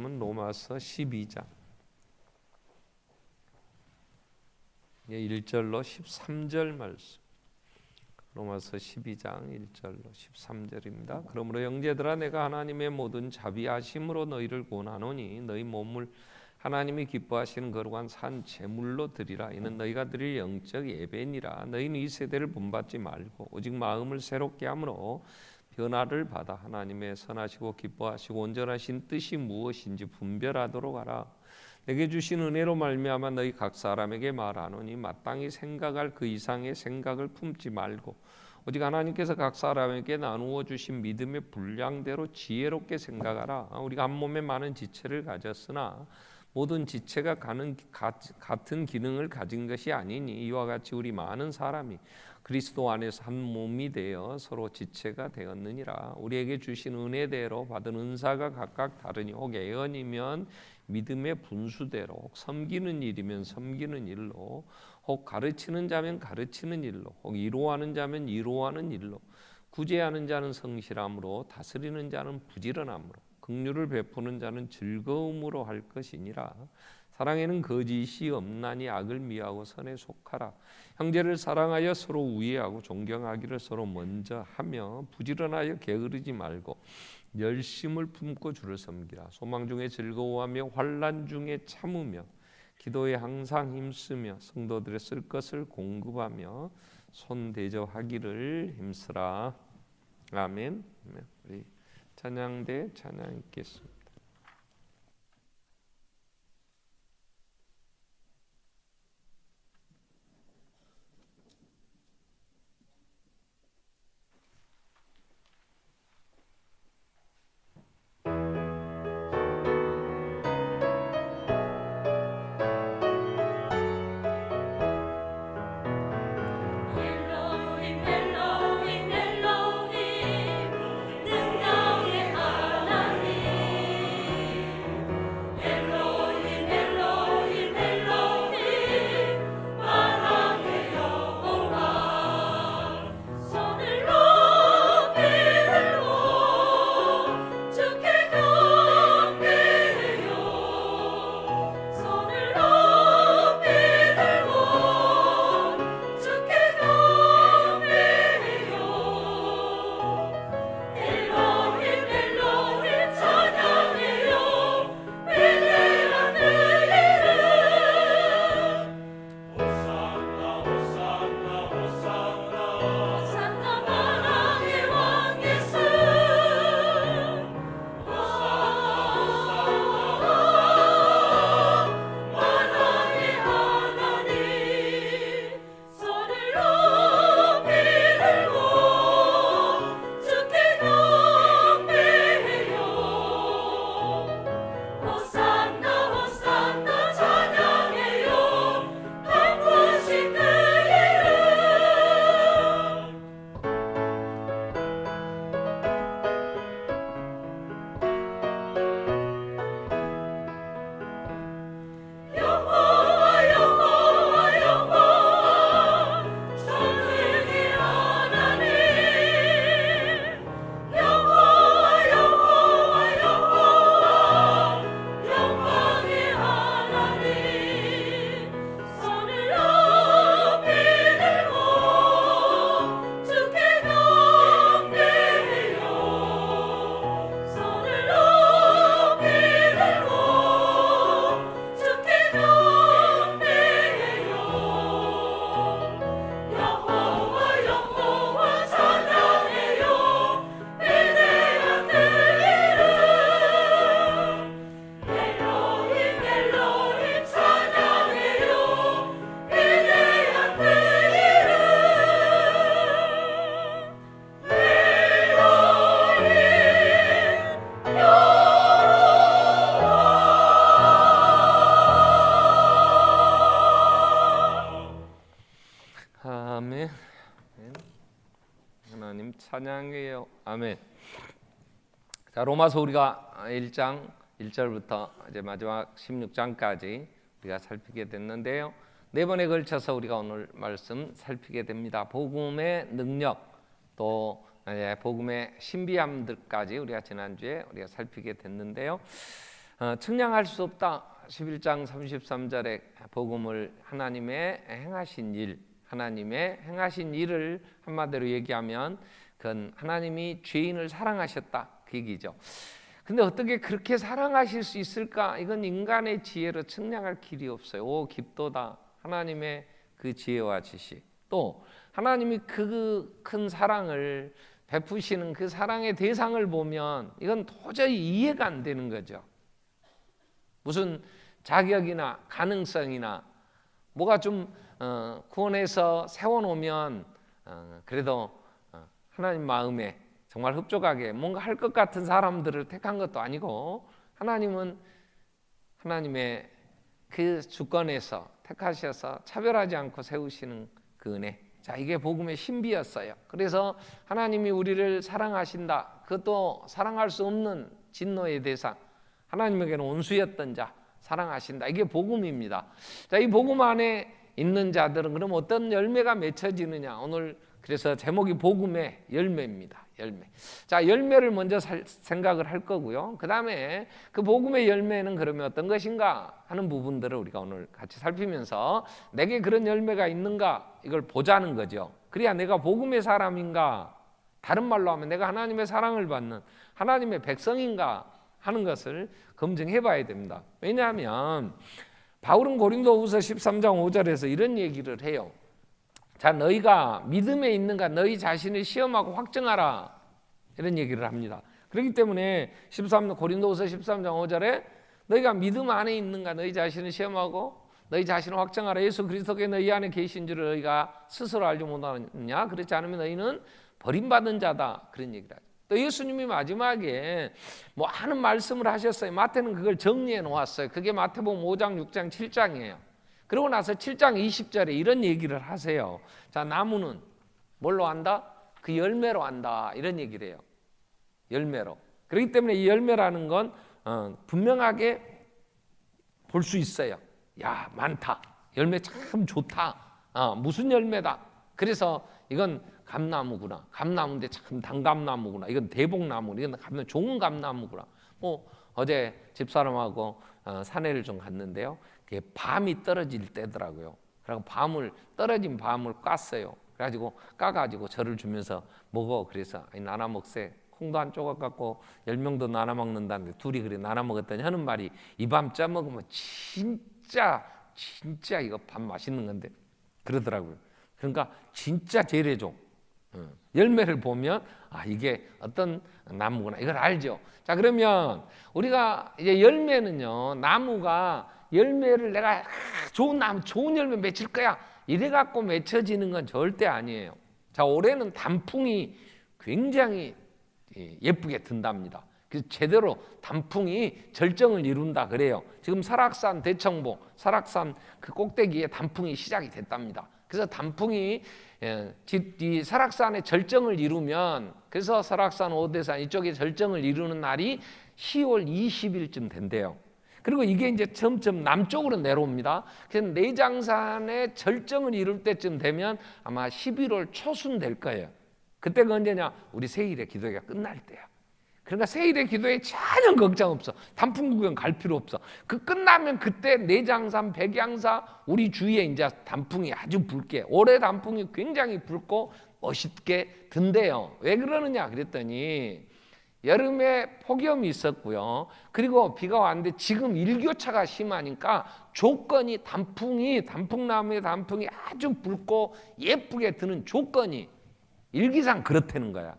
말씀은 로마서 12장 1절로 13절 말씀. 로마서 12장 1절로 13절입니다. 그러므로 형제들아, 내가 하나님의 모든 자비하심으로 너희를 권하노니 너희 몸을 하나님이 기뻐하시는 거룩한 산 제물로 드리라. 이는 너희가 드릴 영적 예배니라. 너희는 이 세대를 본받지 말고 오직 마음을 새롭게 함으로 변화를 받아 하나님의 선하시고 기뻐하시고 온전하신 뜻이 무엇인지 분별하도록 하라. 내게 주신 은혜로 말미암아 너희 각 사람에게 말하노니 마땅히 생각할 그 이상의 생각을 품지 말고 오직 하나님께서 각 사람에게 나누어 주신 믿음의 분량대로 지혜롭게 생각하라. 우리가 한 몸에 많은 지체를 가졌으나 모든 지체가 같은 기능을 가진 것이 아니니 이와 같이 우리 많은 사람이 그리스도 안에서 한 몸이 되어 서로 지체가 되었느니라. 우리에게 주신 은혜대로 받은 은사가 각각 다르니 혹 예언이면 믿음의 분수대로, 혹 섬기는 일이면 섬기는 일로, 혹 가르치는 자면 가르치는 일로, 혹 이로하는 자면 이로하는 일로, 구제하는 자는 성실함으로, 다스리는 자는 부지런함으로, 긍휼을 베푸는 자는 즐거움으로 할 것이니라. 사랑에는 거짓이 없나니 악을 미워하고 선에 속하라. 형제를 사랑하여 서로 우애하고 존경하기를 서로 먼저 하며 부지런하여 게으르지 말고 열심을 품고 주를 섬기라. 소망 중에 즐거워하며 환난 중에 참으며 기도에 항상 힘쓰며 성도들의 쓸 것을 공급하며 손대접하기를 힘쓰라. 아멘. 우리 찬양대 찬양 읽겠습니다. 아멘. 하나님 찬양해요. 아멘. 자, 로마서 우리가 1장 1절부터 이제 마지막 16장까지 우리가 살피게 됐는데요. 네 번에 걸쳐서 우리가 오늘 말씀 살피게 됩니다. 복음의 능력, 또 복음의 신비함들까지 우리가 지난주에 우리가 살피게 됐는데요. 측량할 수 없다. 11장 33절에 복음을 하나님의 행하신 일, 하나님의 행하신 일을 한마디로 얘기하면 그건 하나님이 죄인을 사랑하셨다 그 얘기죠. 근데 어떻게 그렇게 사랑하실 수 있을까? 이건 인간의 지혜로 측량할 길이 없어요. 오 깊도다. 하나님의 그 지혜와 지식, 또 하나님이 그 큰 사랑을 베푸시는 그 사랑의 대상을 보면 이건 도저히 이해가 안 되는 거죠. 무슨 자격이나 가능성이나 뭐가 좀 구원해서 세워놓으면 그래도 하나님 마음에 정말 흡족하게 뭔가 할 것 같은 사람들을 택한 것도 아니고, 하나님은 하나님의 그 주권에서 택하셔서 차별하지 않고 세우시는 그 은혜, 자 이게 복음의 신비였어요. 그래서 하나님이 우리를 사랑하신다, 그것도 사랑할 수 없는 진노의 대상, 하나님에게는 온수였던 자 사랑하신다, 이게 복음입니다. 자, 이 복음 안에 있는 자들은 그럼 어떤 열매가 맺혀지느냐, 오늘 그래서 제목이 복음의 열매입니다. 열매. 자, 열매를 먼저 생각을 할 거고요. 그 다음에 그 복음의 열매는 그러면 어떤 것인가 하는 부분들을 우리가 오늘 같이 살피면서 내게 그런 열매가 있는가 이걸 보자는 거죠. 그래야 내가 복음의 사람인가, 다른 말로 하면 내가 하나님의 사랑을 받는 하나님의 백성인가 하는 것을 검증해 봐야 됩니다. 왜냐하면 바울은 고린도후서 13장 5절에서 이런 얘기를 해요. 자, 너희가 믿음에 있는가 너희 자신을 시험하고 확증하라, 이런 얘기를 합니다. 그렇기 때문에 고린도후서 13장 5절에 너희가 믿음 안에 있는가 너희 자신을 시험하고 너희 자신을 확증하라. 예수 그리스도께 너희 안에 계신 줄을 너희가 스스로 알지 못하느냐? 그렇지 않으면 너희는 버림받은 자다, 그런 얘기를 하죠. 또 예수님이 마지막에 뭐 하는 말씀을 하셨어요. 마태는 그걸 정리해 놓았어요. 그게 마태복음 5장, 6장, 7장이에요. 그러고 나서 7장 20절에 이런 얘기를 하세요. 자, 나무는 뭘로 안다? 그 열매로 안다, 이런 얘기를 해요. 열매로. 그렇기 때문에 이 열매라는 건 분명하게 볼 수 있어요. 야, 많다. 열매 참 좋다. 무슨 열매다. 그래서 이건 감나무구나. 감나무인데 참 단감나무구나. 이건 대복나무. 이건 좋은 감나무구나. 어제 집사람하고 산에를 좀 갔는데요. 그게 밤이 떨어질 때더라고요. 그리고 떨어진 밤을 깠어요. 그래가지고 까가지고 저를 주면서 먹어. 그래서 나눠 먹세. 콩도 한 조각 갖고 10명도 나눠 먹는다는데 둘이 그래 나눠 먹었더니 하는 말이, 이 밤 짜 먹으면 진짜 이거 밥 맛있는 건데, 그러더라고요. 그러니까 진짜 재래죠. 열매를 보면 이게 어떤 나무구나, 이걸 알죠. 자, 그러면 우리가 이제 열매는요, 나무가 열매를 내가 좋은 나무, 좋은 열매 맺힐 거야 이래 갖고 맺혀지는 건 절대 아니에요. 자, 올해는 단풍이 굉장히 예쁘게 든답니다. 그래서 제대로 단풍이 절정을 이룬다 그래요. 지금 설악산 대청봉, 설악산 그 꼭대기에 단풍이 시작이 됐답니다. 그래서 단풍이 이 설악산의 절정을 이루면, 그래서 설악산 오대산 이쪽에 절정을 이루는 날이 10월 20일쯤 된대요. 그리고 이게 이제 점점 남쪽으로 내려옵니다. 그래서 내장산의 절정을 이룰 때쯤 되면 아마 11월 초순 될 거예요. 그때가 언제냐? 우리 세일의 기도회가 끝날 때야. 그러니까 세일의 기도에 전혀 걱정 없어. 단풍 구경 갈 필요 없어. 그 끝나면 그때 내장산, 백양사 우리 주위에 이제 단풍이 아주 붉게, 올해 단풍이 굉장히 붉고 멋있게 든대요. 왜 그러느냐 그랬더니 여름에 폭염이 있었고요. 그리고 비가 왔는데 지금 일교차가 심하니까 조건이, 단풍나무의 단풍이 아주 붉고 예쁘게 드는 조건이 일기상 그렇다는 거야.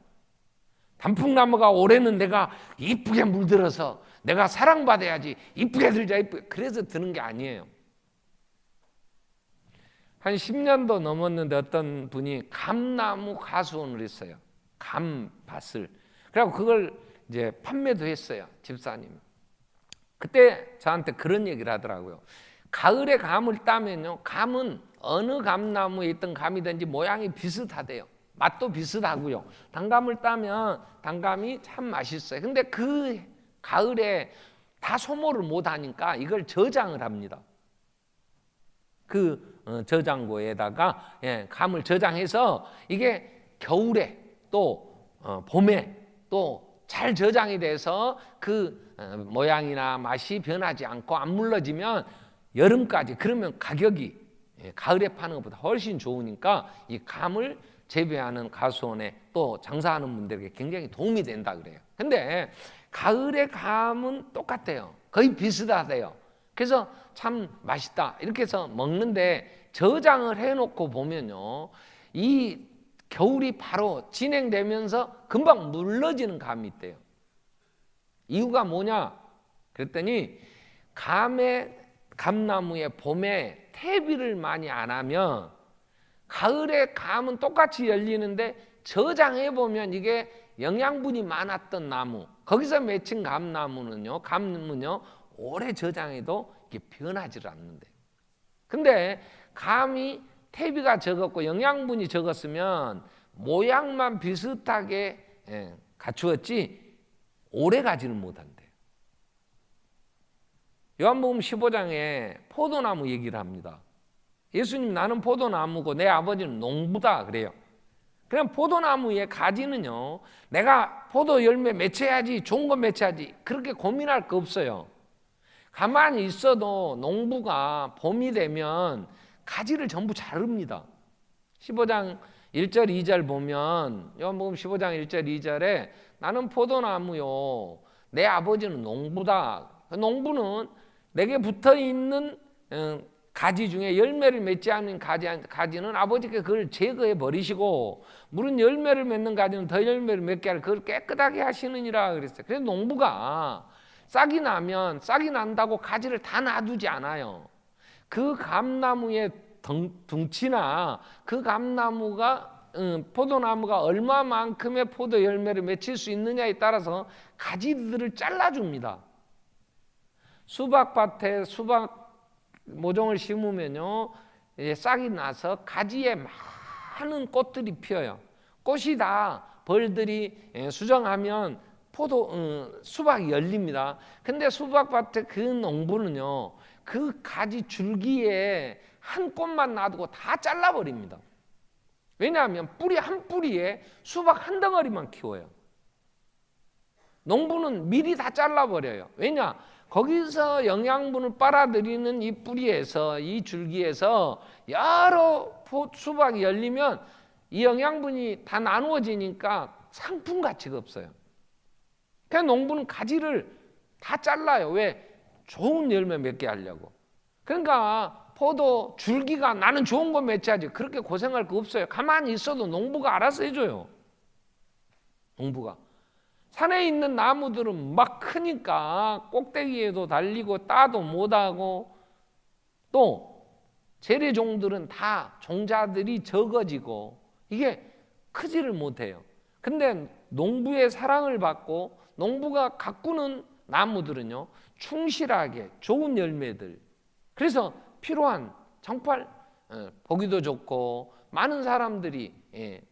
단풍나무가 올해는 내가 이쁘게 물들어서 내가 사랑받아야지, 이쁘게 들자, 이쁘게, 그래서 드는 게 아니에요. 한 10년도 넘었는데 어떤 분이 감나무 가수원을 했어요. 감밭을. 그래서 그걸 이제 판매도 했어요, 집사님. 그때 저한테 그런 얘기를 하더라고요. 가을에 감을 따면요, 감은 어느 감나무에 있던 감이든지 모양이 비슷하대요. 맛도 비슷하고요. 단감을 따면 단감이 참 맛있어요. 근데 그 가을에 다 소모를 못 하니까 이걸 저장을 합니다. 그 저장고에다가 감을 저장해서 이게 겨울에 또 봄에 또 잘 저장이 돼서 그 모양이나 맛이 변하지 않고 안 물러지면 여름까지, 그러면 가격이 가을에 파는 것보다 훨씬 좋으니까 이 감을 재배하는 가수원에 또 장사하는 분들에게 굉장히 도움이 된다 그래요. 근데 가을의 감은 똑같아요. 거의 비슷하대요. 그래서 참 맛있다 이렇게 해서 먹는데, 저장을 해놓고 보면요, 이 겨울이 바로 진행되면서 금방 물러지는 감이 있대요. 이유가 뭐냐 그랬더니, 감나무에 봄에 퇴비를 많이 안 하면 가을에 감은 똑같이 열리는데, 저장해 보면 이게 영양분이 많았던 나무, 거기서 맺힌 감은요 오래 저장해도 이게 변하지 않는데, 근데 감이 퇴비가 적었고 영양분이 적었으면 모양만 비슷하게 갖추었지 오래 가지는 못한대요. 요한복음 15장에 포도나무 얘기를 합니다. 예수님, 나는 포도나무고 내 아버지는 농부다 그래요. 그냥 포도나무의 가지는요, 내가 포도 열매 맺혀야지, 좋은 거 맺혀야지, 그렇게 고민할 거 없어요. 가만히 있어도 농부가 봄이 되면 가지를 전부 자릅니다. 15장 1절 2절 보면, 요한복음 15장 1절 2절에 나는 포도나무요 내 아버지는 농부다. 농부는 내게 붙어있는 가지 중에 열매를 맺지 않는 가지는 아버지께 그걸 제거해 버리시고, 물은 열매를 맺는 가지는 더 열매를 맺게 하려 그걸 깨끗하게 하시느니라 그랬어요. 그래서 농부가 싹이 나면 싹이 난다고 가지를 다 놔두지 않아요. 그 감나무의 덩치나 그 감나무가 포도나무가 얼마만큼의 포도 열매를 맺힐 수 있느냐에 따라서 가지들을 잘라줍니다. 수박밭에 수박 모종을 심으면요, 싹이 나서 가지에 많은 꽃들이 피어요. 꽃이 다 벌들이 수정하면 수박이 열립니다. 근데 수박밭에 그 농부는요, 그 가지 줄기에 한 꽃만 놔두고 다 잘라버립니다. 왜냐하면 한 뿌리에 수박 한 덩어리만 키워요. 농부는 미리 다 잘라버려요. 왜냐? 거기서 영양분을 빨아들이는 이 뿌리에서, 이 줄기에서 여러 수박이 열리면 이 영양분이 다 나누어지니까 상품 가치가 없어요. 그냥 농부는 가지를 다 잘라요. 왜? 좋은 열매 맺게 하려고. 그러니까 포도 줄기가 나는 좋은 거 맺혀야지, 그렇게 고생할 거 없어요. 가만히 있어도 농부가 알아서 해줘요. 농부가. 산에 있는 나무들은 막 크니까 꼭대기에도 달리고 따도 못하고, 또 재래종들은 다 종자들이 적어지고 이게 크지를 못해요. 근데 농부의 사랑을 받고 농부가 가꾸는 나무들은요, 충실하게 좋은 열매들, 그래서 필요한 정말 보기도 좋고 많은 사람들이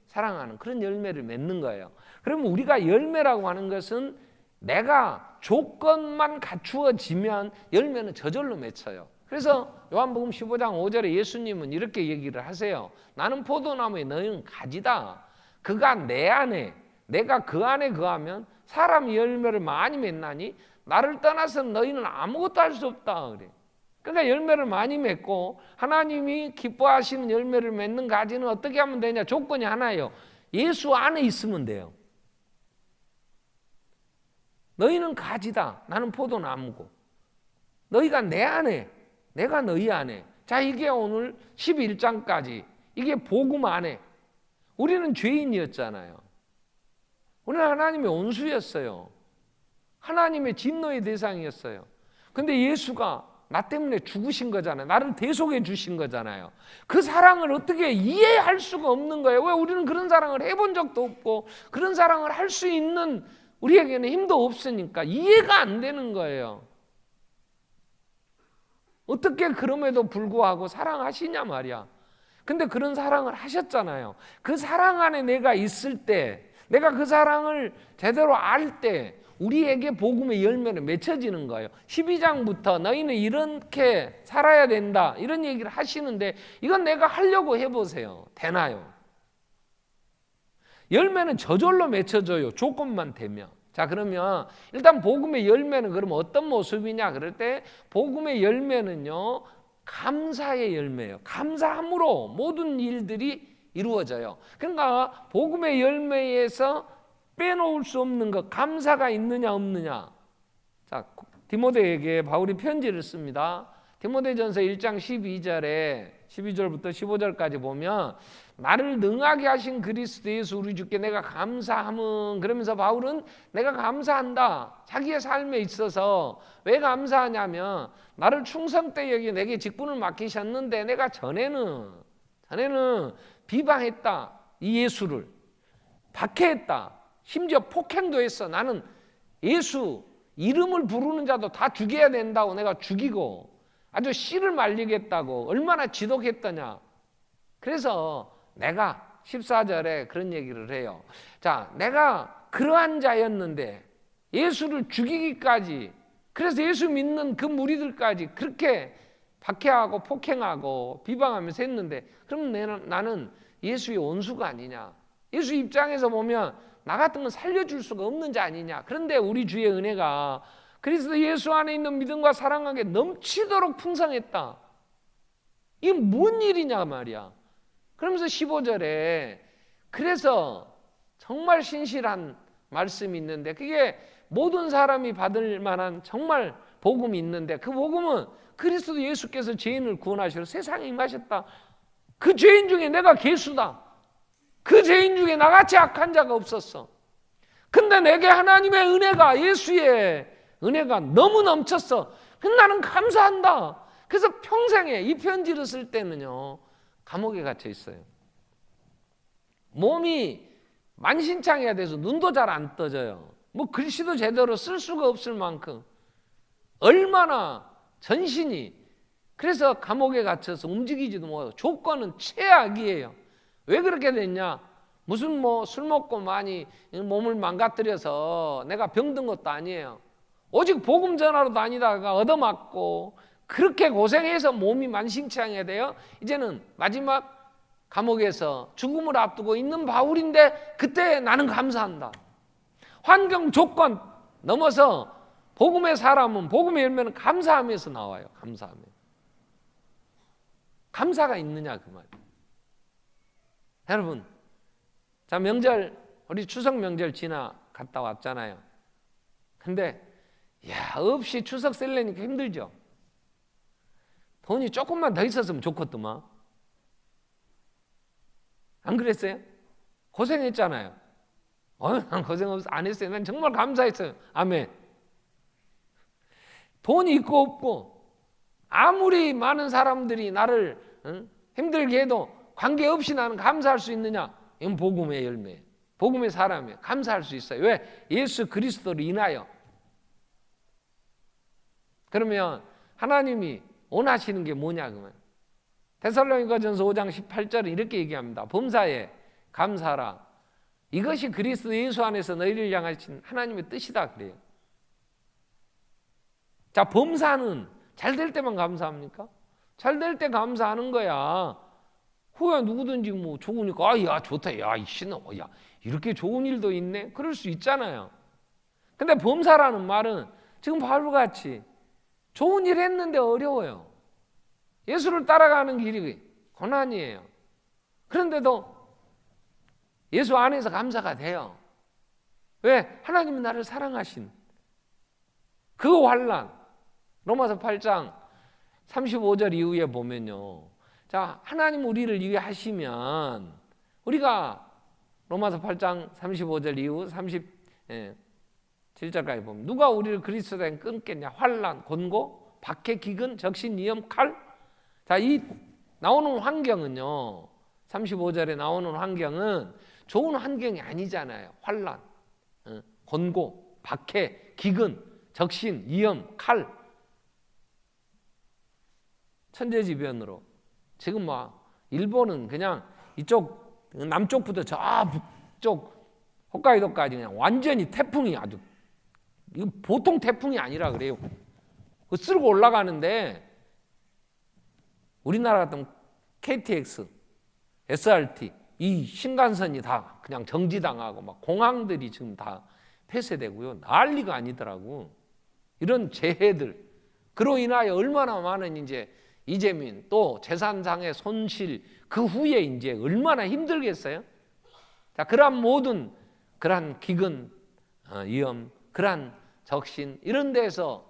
사랑하는 그런 열매를 맺는 거예요. 그러면 우리가 열매라고 하는 것은 내가 조건만 갖추어지면 열매는 저절로 맺혀요. 그래서 요한복음 15장 5절에 예수님은 이렇게 얘기를 하세요. 나는 포도나무에 너희는 가지다. 그가 내 안에, 내가 그 안에 거하면 사람이 열매를 많이 맺나니 나를 떠나서 너희는 아무것도 할 수 없다 그래. 그러니까 열매를 많이 맺고 하나님이 기뻐하시는 열매를 맺는 가지는 어떻게 하면 되냐? 조건이 하나예요. 예수 안에 있으면 돼요. 너희는 가지다. 나는 포도나무고. 너희가 내 안에, 내가 너희 안에. 자, 이게 오늘 11장까지 이게 복음 안에. 우리는 죄인이었잖아요. 우리는 하나님의 온수였어요. 하나님의 진노의 대상이었어요. 근데 예수가 나 때문에 죽으신 거잖아요. 나를 대속해 주신 거잖아요. 그 사랑을 어떻게 이해할 수가 없는 거예요. 왜? 우리는 그런 사랑을 해본 적도 없고 그런 사랑을 할 수 있는 우리에게는 힘도 없으니까 이해가 안 되는 거예요. 어떻게 그럼에도 불구하고 사랑하시냐 말이야. 근데 그런 사랑을 하셨잖아요. 그 사랑 안에 내가 있을 때, 내가 그 사랑을 제대로 알 때 우리에게 복음의 열매는 맺혀지는 거예요. 12장부터 너희는 이렇게 살아야 된다 이런 얘기를 하시는데 이건 내가 하려고 해보세요. 되나요? 열매는 저절로 맺혀져요. 조건만 되면. 자, 그러면 일단 복음의 열매는 그럼 어떤 모습이냐 그럴 때 복음의 열매는요, 감사의 열매예요. 감사함으로 모든 일들이 이루어져요. 그러니까 복음의 열매에서 빼놓을 수 없는 것, 감사가 있느냐 없느냐. 자, 디모데에게 바울이 편지를 씁니다. 디모데전서 1장 12절부터 15절까지 보면 나를 능하게 하신 그리스도 예수 우리 주께 내가 감사함은, 그러면서 바울은 내가 감사한다. 자기의 삶에 있어서 왜 감사하냐면 나를 충성되이 여기 내게 직분을 맡기셨는데 내가 전에는 비방했다. 이 예수를 박해했다. 심지어 폭행도 했어. 나는 예수 이름을 부르는 자도 다 죽여야 된다고 내가 죽이고 아주 씨를 말리겠다고 얼마나 지독했더냐. 그래서 내가 14절에 그런 얘기를 해요. 자, 내가 그러한 자였는데 예수를 죽이기까지, 그래서 예수 믿는 그 무리들까지 그렇게 박해하고 폭행하고 비방하면서 했는데 그럼 나는 예수의 원수가 아니냐. 예수 입장에서 보면 나 같은 건 살려줄 수가 없는 자 아니냐. 그런데 우리 주의 은혜가 그리스도 예수 안에 있는 믿음과 사랑하게 넘치도록 풍성했다. 이게 뭔 일이냐 말이야. 그러면서 15절에 그래서 정말 신실한 말씀이 있는데 그게 모든 사람이 받을 만한 정말 복음이 있는데 그 복음은 그리스도 예수께서 죄인을 구원하시러 세상에 임하셨다. 그 죄인 중에 내가 괴수다. 그 죄인 중에 나같이 악한 자가 없었어. 근데 내게 하나님의 은혜가, 예수의 은혜가 너무 넘쳤어. 근데 나는 감사한다. 그래서 평생에 이 편지를 쓸 때는요, 감옥에 갇혀 있어요. 몸이 만신창이가 돼서 눈도 잘 안 떠져요. 뭐 글씨도 제대로 쓸 수가 없을 만큼 얼마나 전신이, 그래서 감옥에 갇혀서 움직이지도 못하고 조건은 최악이에요. 왜 그렇게 됐냐? 무슨 뭐 술 먹고 많이 몸을 망가뜨려서 내가 병든 것도 아니에요. 오직 복음 전하러 다니다가 얻어맞고 그렇게 고생해서 몸이 만신창이가 돼요. 이제는 마지막 감옥에서 죽음을 앞두고 있는 바울인데 그때 나는 감사한다. 환경 조건 넘어서 복음의 사람은, 복음의 열매는 감사하면서 나와요. 감사하며. 감사가 있느냐 그 말이에요. 여러분, 자, 명절, 우리 추석 명절 지나 갔다 왔잖아요. 근데 없이 추석 셀래니까 힘들죠. 돈이 조금만 더 있었으면 좋겠더만. 안 그랬어요? 고생했잖아요. 난 고생 안 했어요. 난 정말 감사했어요. 아멘. 돈이 있고 없고 아무리 많은 사람들이 나를 힘들게 해도 관계없이 나는 감사할 수 있느냐? 이건 복음의 열매, 복음의 사람이에요. 감사할 수 있어요. 왜? 예수 그리스도를 인하여. 그러면 하나님이 원하시는 게 뭐냐 그러면 데살로니가전서 5장 18절은 이렇게 얘기합니다. 범사에 감사하라. 이것이 그리스도 예수 안에서 너희를 향하신 하나님의 뜻이다 그래요. 자, 범사는 잘 될 때만 감사합니까? 잘 될 때 감사하는 거야. 후에 누구든지 뭐 좋으니까 야 좋다, 야 이씨는 야 이렇게 좋은 일도 있네, 그럴 수 있잖아요. 근데 범사라는 말은 지금 바울같이 좋은 일 했는데 어려워요. 예수를 따라가는 길이 고난이에요. 그런데도 예수 안에서 감사가 돼요. 왜? 하나님은 나를 사랑하신 그 환난. 로마서 8장 35절 이후에 보면요, 자, 하나님 우리를 위해 하시면 우리가 로마서 8장 35절 이후 37절까지 보면 누가 우리를 그리스도에 끊겠냐? 환난, 곤고, 박해, 기근, 적신, 위험, 칼. 자, 이 나오는 환경은요, 35절에 나오는 환경은 좋은 환경이 아니잖아요. 환난, 곤고, 박해, 기근, 적신, 위험, 칼. 천재지변으로 지금 막 일본은 그냥 이쪽 남쪽부터 저 북쪽 홋카이도까지 그냥 완전히 태풍이, 아주 이거 보통 태풍이 아니라 그래요. 그 쓸고 올라가는데 우리나라 같은 KTX, SRT 이 신간선이 다 그냥 정지당하고 막 공항들이 지금 다 폐쇄되고요. 난리가 아니더라고. 이런 재해들. 그로 인하여 얼마나 많은 이제 이재민 또 재산상의 손실 그 후에 이제 얼마나 힘들겠어요? 자, 그러한 모든 그러한 기근, 위험, 그러한 적신 이런 데서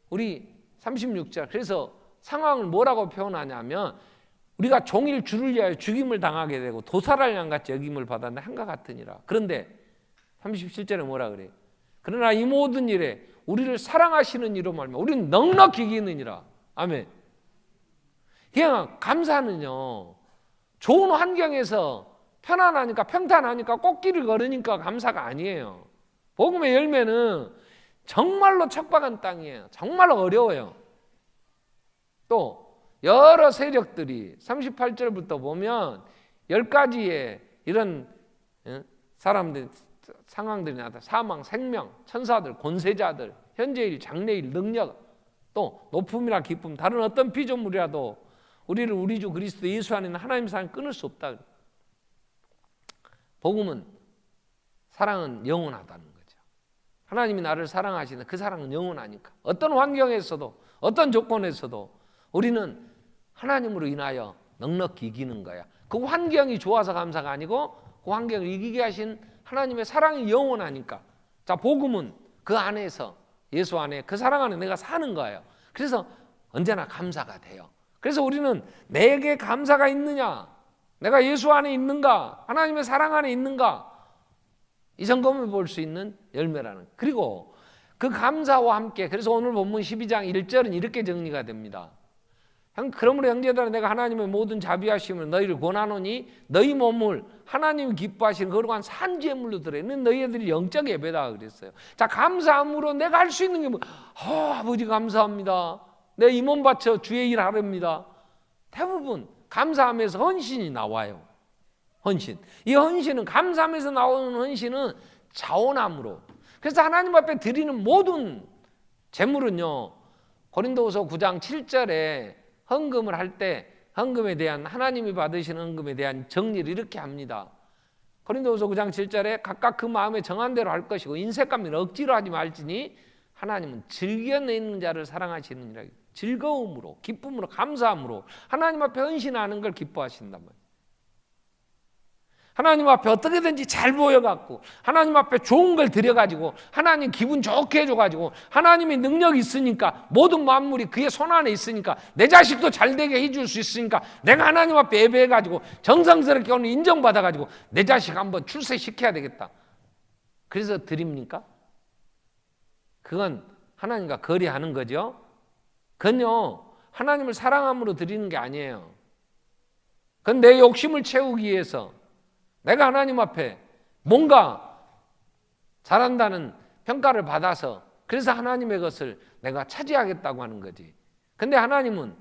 우리 36절 그래서 상황을 뭐라고 표현하냐면 우리가 종일 주를 위하여 죽임을 당하게 되고 도살할 양같이 여김을 받았는데 한과 같으니라. 그런데 37절에 뭐라 그래요? 그러나 이 모든 일에 우리를 사랑하시는 이로 말미암아 우리는 넉넉히 이기느니라. 아멘. 그냥 감사는요, 좋은 환경에서 편안하니까 평탄하니까 꽃길을 걸으니까 감사가 아니에요. 복음의 열매는 정말로 척박한 땅이에요. 정말 어려워요. 또 여러 세력들이 38절부터 보면 10가지의 이런 사람들 상황들이 나타나 사망, 생명, 천사들, 권세자들, 현재일, 장래일, 능력, 또 높음이나 기쁨, 다른 어떤 피조물이라도 우리를 우리 주 그리스도 예수 안에 있는 하나님 사랑 끊을 수 없다. 복음은 사랑은 영원하다는 거죠. 하나님이 나를 사랑하시는 그 사랑은 영원하니까 어떤 환경에서도 어떤 조건에서도 우리는 하나님으로 인하여 넉넉히 이기는 거야. 그 환경이 좋아서 감사가 아니고 그 환경을 이기게 하신 하나님의 사랑이 영원하니까. 자, 복음은 그 안에서 예수 안에 그 사랑 안에 내가 사는 거예요. 그래서 언제나 감사가 돼요. 그래서 우리는 내게 감사가 있느냐, 내가 예수 안에 있는가, 하나님의 사랑 안에 있는가, 이 점검을 볼 수 있는 열매라는. 그리고 그 감사와 함께 그래서 오늘 본문 12장 1절은 이렇게 정리가 됩니다. 그러므로 형제들아 내가 하나님의 모든 자비하심을 너희를 권하노니 너희 몸을 하나님이 기뻐하시는 거룩한 산제물로 드려. 너희들이 영적 예배다 그랬어요. 자, 감사함으로 내가 할 수 있는 게 뭐? 아버지 감사합니다. 내 이 몸 바쳐 주의 일 하렵니다. 대부분 감사함에서 헌신이 나와요. 헌신. 이 헌신은 감사함에서 나오는 헌신은 자원함으로. 그래서 하나님 앞에 드리는 모든 제물은요. 고린도후서 9장 7절에 헌금을 할 때 헌금에 대한 하나님이 받으시는 헌금에 대한 정리를 이렇게 합니다. 고린도후서 9장 7절에 각각 그 마음에 정한 대로 할 것이고 인색감은 억지로 하지 말지니 하나님은 즐겨내는 자를 사랑하시느니라. 즐거움으로 기쁨으로 감사함으로 하나님 앞에 헌신하는 걸 기뻐하신단 말이에요. 하나님 앞에 어떻게든지 잘 보여갖고 하나님 앞에 좋은 걸 드려가지고 하나님 기분 좋게 해줘가지고 하나님의 능력이 있으니까 모든 만물이 그의 손 안에 있으니까 내 자식도 잘 되게 해줄 수 있으니까 내가 하나님 앞에 예배해가지고 정성스럽게 오늘 인정받아가지고 내 자식 한번 출세시켜야 되겠다. 그래서 드립니까? 그건 하나님과 거래하는 거죠. 그건요 하나님을 사랑함으로 드리는 게 아니에요. 그건 내 욕심을 채우기 위해서 내가 하나님 앞에 뭔가 잘한다는 평가를 받아서 그래서 하나님의 것을 내가 차지하겠다고 하는 거지. 근데 하나님은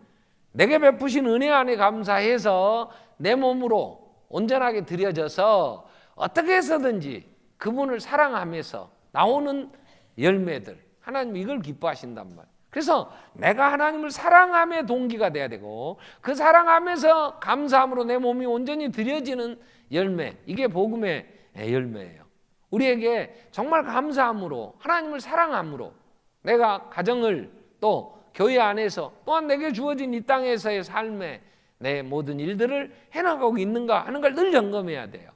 내게 베푸신 은혜 안에 감사해서 내 몸으로 온전하게 드려져서 어떻게 해서든지 그분을 사랑하면서 나오는 열매들, 하나님 이걸 기뻐하신단 말이에요. 그래서 내가 하나님을 사랑함의 동기가 돼야 되고 그 사랑하면서 감사함으로 내 몸이 온전히 드려지는 열매, 이게 복음의 열매예요. 우리에게 정말 감사함으로 하나님을 사랑함으로 내가 가정을 또 교회 안에서 또한 내게 주어진 이 땅에서의 삶에 내 모든 일들을 해나가고 있는가 하는 걸 늘 점검해야 돼요.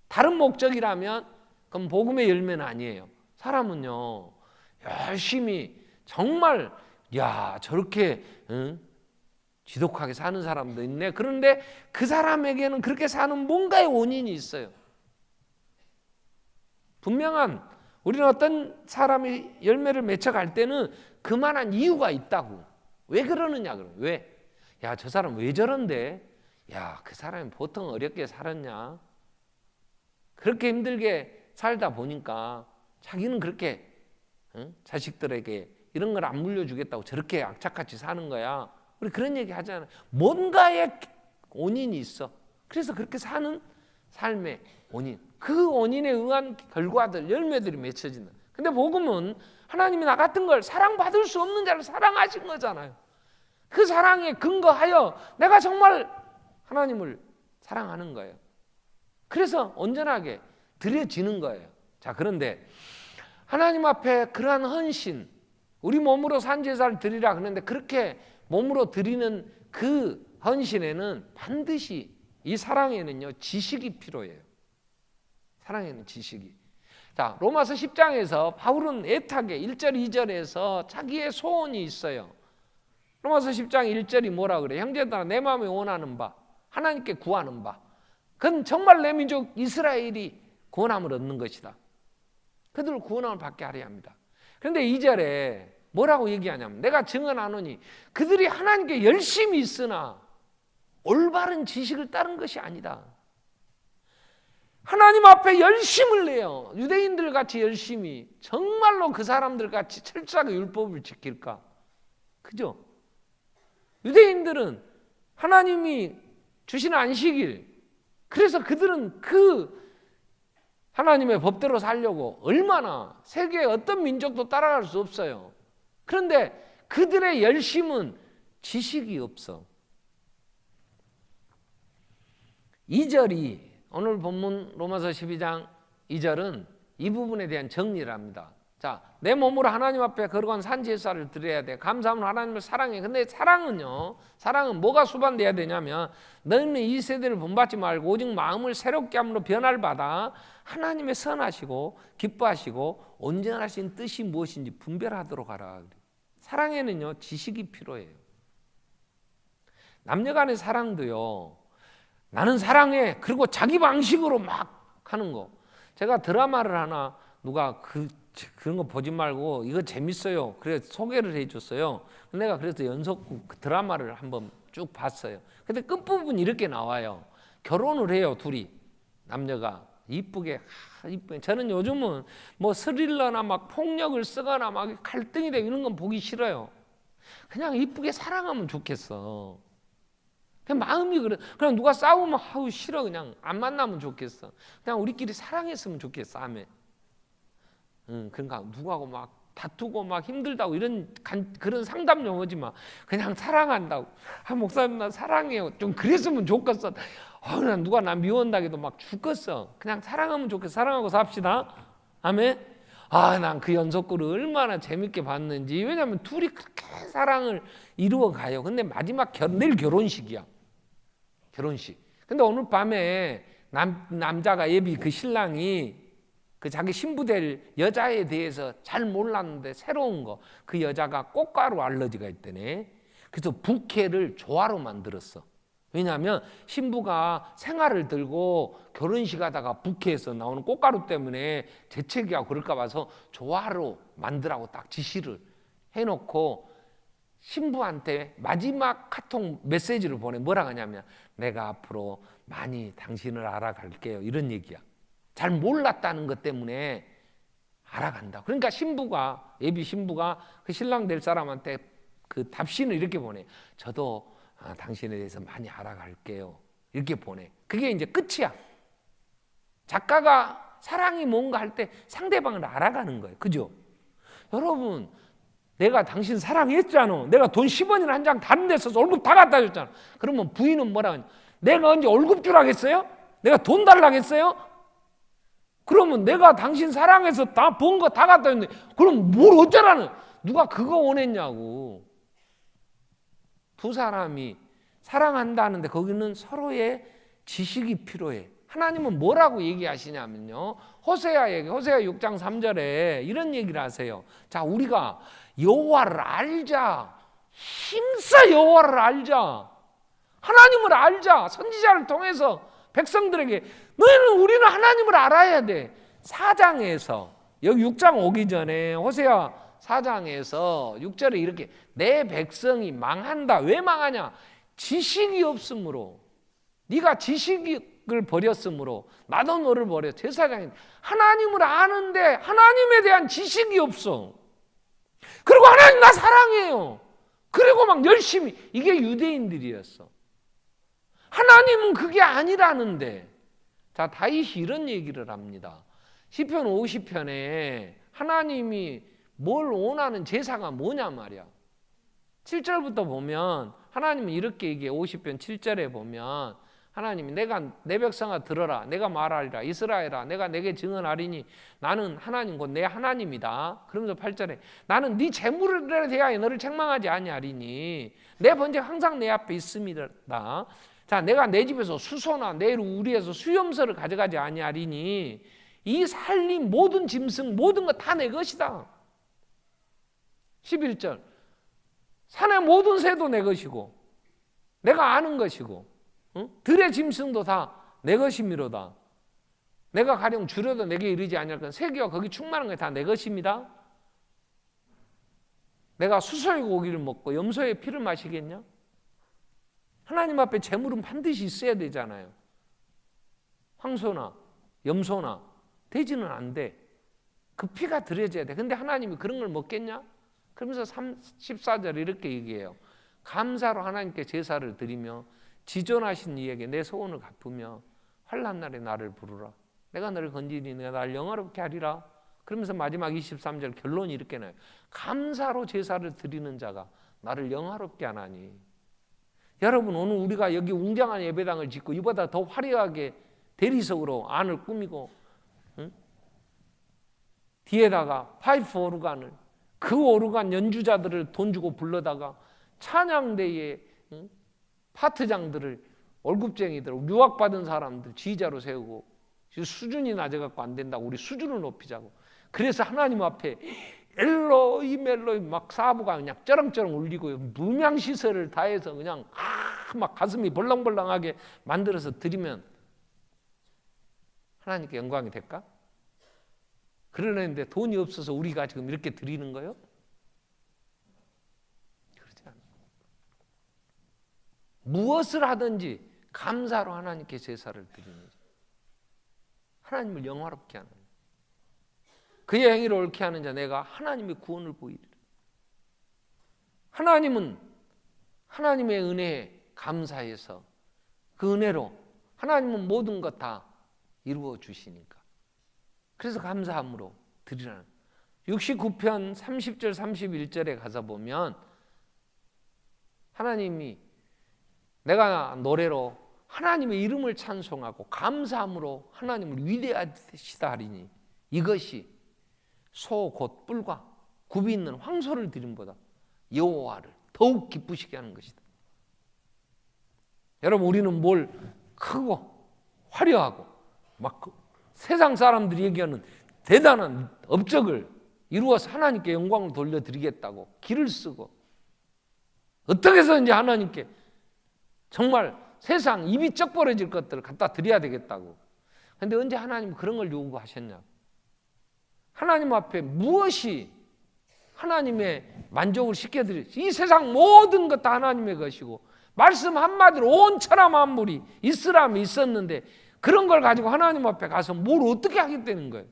다른 목적이라면 그건 복음의 열매는 아니에요. 사람은요 열심히 정말 저렇게 지독하게 사는 사람도 있네. 그런데 그 사람에게는 그렇게 사는 뭔가의 원인이 있어요. 분명한 우리는 어떤 사람이 열매를 맺혀갈 때는 그만한 이유가 있다고. 왜 그러느냐 그러면 왜? 저 사람 왜 저런데? 그 사람이 보통 어렵게 살았냐? 그렇게 힘들게 살다 보니까 자기는 그렇게 자식들에게 이런 걸 안 물려주겠다고 저렇게 악착같이 사는 거야. 우리 그런 얘기 하잖아요. 뭔가의 원인이 있어. 그래서 그렇게 사는 삶의 원인. 그 원인에 의한 결과들, 열매들이 맺혀진다. 근데 복음은 하나님이 나 같은 걸 사랑받을 수 없는 자를 사랑하신 거잖아요. 그 사랑에 근거하여 내가 정말 하나님을 사랑하는 거예요. 그래서 온전하게 드려지는 거예요. 자, 그런데 하나님 앞에 그러한 헌신, 우리 몸으로 산제사를 드리라 그러는데 그렇게 몸으로 드리는 그 헌신에는 반드시 이 사랑에는요 지식이 필요해요. 사랑에는 지식이. 자, 로마서 10장에서 바울은 애타게 1절 2절에서 자기의 소원이 있어요. 로마서 10장 1절이 뭐라 그래? 형제들아 내 마음에 원하는 바 하나님께 구하는 바 그건 정말 내 민족 이스라엘이 구원함을 얻는 것이다. 그들을 구원함을 받게 하려 합니다. 그런데 2절에 뭐라고 얘기하냐면 내가 증언하노니 그들이 하나님께 열심히 있으나 올바른 지식을 따른 것이 아니다. 하나님 앞에 열심을 내요. 유대인들 같이 열심히 정말로 그 사람들 같이 철저하게 율법을 지킬까? 그죠? 유대인들은 하나님이 주신 안식일, 그래서 그들은 그 하나님의 법대로 살려고 얼마나 세계의 어떤 민족도 따라갈 수 없어요. 그런데 그들의 열심은 지식이 없어. 2절이 오늘 본문 로마서 12장 2절은 이 부분에 대한 정리를 합니다. 자, 내 몸으로 하나님 앞에 거룩한 산제사를 드려야 돼. 감사하면 하나님을 사랑해. 근데 사랑은 뭐가 수반돼야 되냐면 너희는 이 세대를 본받지 말고 오직 마음을 새롭게 함으로 변화를 받아 하나님의 선하시고 기뻐하시고 온전하신 뜻이 무엇인지 분별하도록 하라. 사랑에는요 지식이 필요해요. 남녀 간의 사랑도요 나는 사랑해 그리고 자기 방식으로 막 하는 거. 제가 드라마를 하나 누가 그런 거 보지 말고 이거 재밌어요 그래서 소개를 해줬어요. 내가 그래서 연속 드라마를 한번 쭉 봤어요. 근데 끝부분이 이렇게 나와요. 결혼을 해요 둘이. 남녀가 이쁘게. 저는 요즘은 뭐 스릴러나 막 폭력을 쓰거나 막 갈등이 되고 이런 건 보기 싫어요. 그냥 이쁘게 사랑하면 좋겠어. 그냥 마음이 그래. 그냥 누가 싸우면 아우 싫어. 그냥 안 만나면 좋겠어. 그냥 우리끼리 사랑했으면 좋겠어. 아멘. 그러니까 누구하고 막 다투고 막 힘들다고 그런 상담 용어지 마. 그냥 사랑한다고. 목사님 나 사랑해요. 좀 그랬으면 좋겠어. 난 누가 나 미워한다기도 막 죽겠어. 그냥 사랑하면 좋겠어. 사랑하고 삽시다. 아멘. 난 그 연속글을 얼마나 재밌게 봤는지. 왜냐하면 둘이 그렇게 사랑을 이루어 가요. 근데 마지막 내일 결혼식이야. 결혼식. 근데 오늘 밤에 남자가 예비 그 신랑이 그 자기 신부 될 여자에 대해서 잘 몰랐는데 새로운 거. 그 여자가 꽃가루 알러지가 있다네. 그래서 부케를 조화로 만들었어. 왜냐하면 신부가 생화를 들고 결혼식 하다가 부케에서 나오는 꽃가루 때문에 재채기하고 그럴까 봐서 조화로 만들라고 딱 지시를 해놓고 신부한테 마지막 카톡 메시지를 보내. 뭐라고 하냐면 내가 앞으로 많이 당신을 알아갈게요. 이런 얘기야. 잘 몰랐다는 것 때문에 알아간다. 그러니까 예비 신부가 그 신랑 될 사람한테 그 답신을 이렇게 보내. 저도 당신에 대해서 많이 알아갈게요. 이렇게 보내. 그게 이제 끝이야. 작가가 사랑이 뭔가 할 때 상대방을 알아가는 거예요. 그죠? 여러분, 내가 당신 사랑했잖아. 내가 돈 10원이나 한 장 다른 데 써서 월급 다 갖다 줬잖아. 그러면 부인은 뭐라 하냐? 내가 언제 월급 주라겠어요? 내가 돈 달라겠어요? 그러면 내가 당신 사랑해서 다 번 거 다 갖다 줬는데 그럼 뭘 어쩌라는? 누가 그거 원했냐고. 두 사람이 사랑한다는데 거기는 서로의 지식이 필요해. 하나님은 뭐라고 얘기하시냐면요. 호세아 6장 3절에 이런 얘기를 하세요. 자, 우리가 여호와를 알자. 힘써 여호와를 알자. 하나님을 알자. 선지자를 통해서 백성들에게 우리는 하나님을 알아야 돼. 4장에서 여기 6장 오기 전에 호세아 4장에서 6절에 이렇게 내 백성이 망한다. 왜 망하냐? 지식이 없으므로. 네가 지식을 버렸으므로 나도 너를 버려. 제사장이 하나님을 아는데 하나님에 대한 지식이 없어. 그리고 하나님 나 사랑해요. 그리고 막 열심히. 이게 유대인들이었어. 하나님은 그게 아니라는데. 자, 다윗이 이런 얘기를 합니다. 시편 50편에 하나님이 뭘 원하는 제사가 뭐냐 말이야. 7절부터 보면 하나님은 이렇게 얘기해. 50편 7절에 보면 하나님이 내가 내 백성아 들어라, 내가 말하리라, 이스라엘아 내가 내게 증언하리니 나는 하나님 곧 내 하나님이다. 그러면서 8절에 나는 네 재물에 대하여 너를 책망하지 아니하리니 내 번제가 항상 내 앞에 있습니다. 자, 내가 내 집에서 수소나 내 우리에서 수염소를 가져가지 아니하리니 이 살림 모든 짐승 모든 것 다 내 것이다. 11절 산의 모든 새도 내 것이고 내가 아는 것이고 들의 짐승도 다 내 것이미로다. 내가 가령 줄여도 내게 이르지 아니할 건 세계와 거기 충만한 게 다 내 것입니다. 내가 수소의 고기를 먹고 염소의 피를 마시겠냐? 하나님 앞에 재물은 반드시 있어야 되잖아요. 황소나 염소나 돼지는 안 돼. 그 피가 들여져야 돼. 근데 하나님이 그런 걸 먹겠냐? 그러면서 14절 이렇게 얘기해요. 감사로 하나님께 제사를 드리며 지존하신 이에게 내 소원을 갚으며 환난 날에 나를 부르라. 내가 너를 건지니 내가 나를 영화롭게 하리라. 그러면서 마지막 23절 결론이 이렇게 나요. 감사로 제사를 드리는 자가 나를 영화롭게 하나니. 여러분 오늘 우리가 여기 웅장한 예배당을 짓고 이보다 더 화려하게 대리석으로 안을 꾸미고 뒤에다가 파이프 오르간을 그 오르간 연주자들을 돈 주고 불러다가 찬양대에 파트장들을 월급쟁이들 유학받은 사람들 지휘자로 세우고 수준이 낮아갖고 안 된다고 우리 수준을 높이자고 그래서 하나님 앞에 엘로이 멜로이 막 사부가 그냥 쩌렁쩌렁 울리고 무명시설을 다해서 그냥 막 가슴이 벌렁벌렁하게 만들어서 드리면 하나님께 영광이 될까? 그러는데 돈이 없어서 우리가 지금 이렇게 드리는 거예요? 그렇지 않아요. 무엇을 하든지 감사로 하나님께 제사를 드리는 거죠. 하나님을 영화롭게 하는 거예요. 그의 행위를 옳게 하는 자 내가 하나님의 구원을 보이리라. 하나님은 하나님의 은혜에 감사해서 그 은혜로 하나님은 모든 것 다 이루어 주시니까 그래서 감사함으로 드리라는 69편 30절 31절에 가서 보면 하나님이 내가 노래로 하나님의 이름을 찬송하고 감사함으로 하나님을 위대하시다 하리니 이것이 소 곧 뿔과 굽이 있는 황소를 드림보다 여호와를 더욱 기쁘시게 하는 것이다. 여러분 우리는 뭘 크고 화려하고 막 세상 사람들이 얘기하는 대단한 업적을 이루어서 하나님께 영광을 돌려드리겠다고 길을 쓰고 어떻게 해서든지 하나님께 정말 세상 입이 쩍 벌어질 것들을 갖다 드려야 되겠다고. 그런데 언제 하나님 그런 걸 요구하셨냐? 하나님 앞에 무엇이 하나님의 만족을 시켜드릴 이 세상 모든 것 다 하나님의 것이고 말씀 한마디로 온 천하 만물이 있으라면 있었는데 그런 걸 가지고 하나님 앞에 가서 뭘 어떻게 하겠다는 거예요?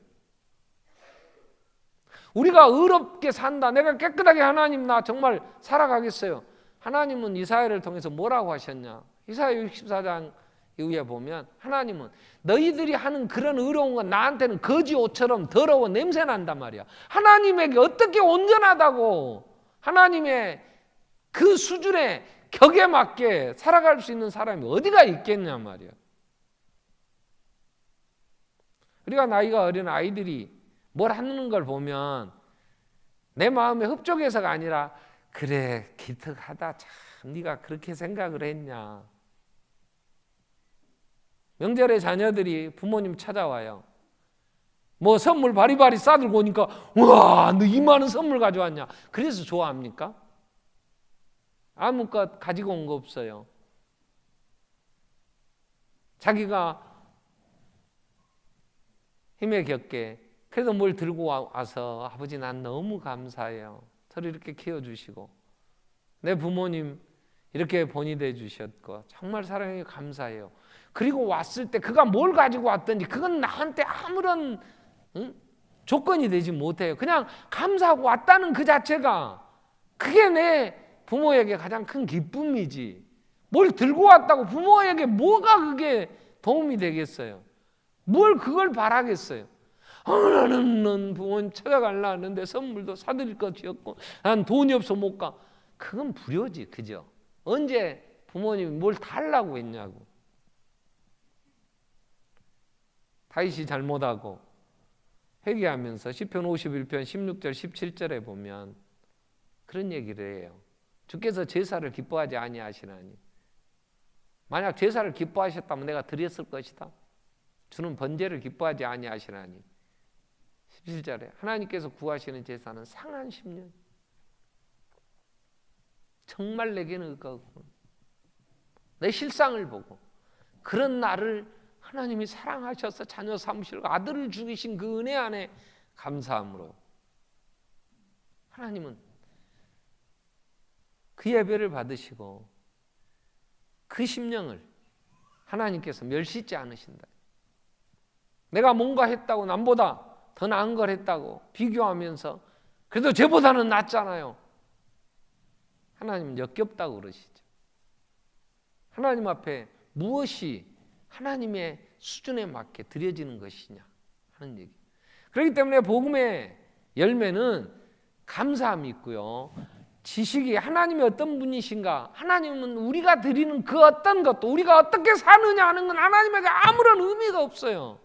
우리가 의롭게 산다. 내가 깨끗하게 하나님 나 정말 살아가겠어요. 하나님은 이사야를 통해서 뭐라고 하셨냐? 이사야 64장 이후에 보면 하나님은 너희들이 하는 그런 의로운 건 나한테는 거지 옷처럼 더러워 냄새 난단 말이야. 하나님에게 어떻게 온전하다고 하나님의 그 수준의 격에 맞게 살아갈 수 있는 사람이 어디가 있겠냐 말이야. 우리가 나이가 어린 아이들이 뭘 하는 걸 보면 내 마음에 흡족해서가 아니라 그래 기특하다 참 네가 그렇게 생각을 했냐. 명절에 자녀들이 부모님 찾아와요. 뭐 선물 바리바리 싸들고 오니까 우와 너 이 많은 선물 가져왔냐. 그래서 좋아합니까? 아무것 가지고 온 거 없어요. 자기가 힘에 겹게 그래도 뭘 들고 와서 아버지 난 너무 감사해요. 저를 이렇게 키워주시고 내 부모님 이렇게 본이 돼 주셨고 정말 사랑해 감사해요. 그리고 왔을 때 그가 뭘 가지고 왔든지 그건 나한테 아무런 조건이 되지 못해요. 그냥 감사하고 왔다는 그 자체가 그게 내 부모에게 가장 큰 기쁨이지. 뭘 들고 왔다고 부모에게 뭐가 그게 도움이 되겠어요. 뭘 그걸 바라겠어요. 나는 부모님 찾아가려 하는데 선물도 사드릴 것이 없고 난 돈이 없어 못 가. 그건 불효지. 그죠? 언제 부모님이 뭘 달라고 했냐고. 다윗이 잘못하고 회개하면서 시편 51편 16절 17절에 보면 그런 얘기를 해요. 주께서 제사를 기뻐하지 아니하시나니 만약 제사를 기뻐하셨다면 내가 드렸을 것이다. 주는 번제를 기뻐하지 아니하시나니 17절에 하나님께서 구하시는 제사는 상한 심령. 정말 내게는 의가고 내 실상을 보고 그런 나를 하나님이 사랑하셔서 자녀 삼으시고 아들을 죽이신 그 은혜 안에 감사함으로 하나님은 그 예배를 받으시고 그 심령을 하나님께서 멸시지 않으신다. 내가 뭔가 했다고 남보다 더 나은 걸 했다고 비교하면서 그래도 쟤보다는 낫잖아요. 하나님은 역겹다고 그러시죠. 하나님 앞에 무엇이 하나님의 수준에 맞게 드려지는 것이냐 하는 얘기. 그렇기 때문에 복음의 열매는 감사함이 있고요. 지식이 하나님이 어떤 분이신가, 하나님은 우리가 드리는 그 어떤 것도 우리가 어떻게 사느냐 하는 건 하나님에게 아무런 의미가 없어요.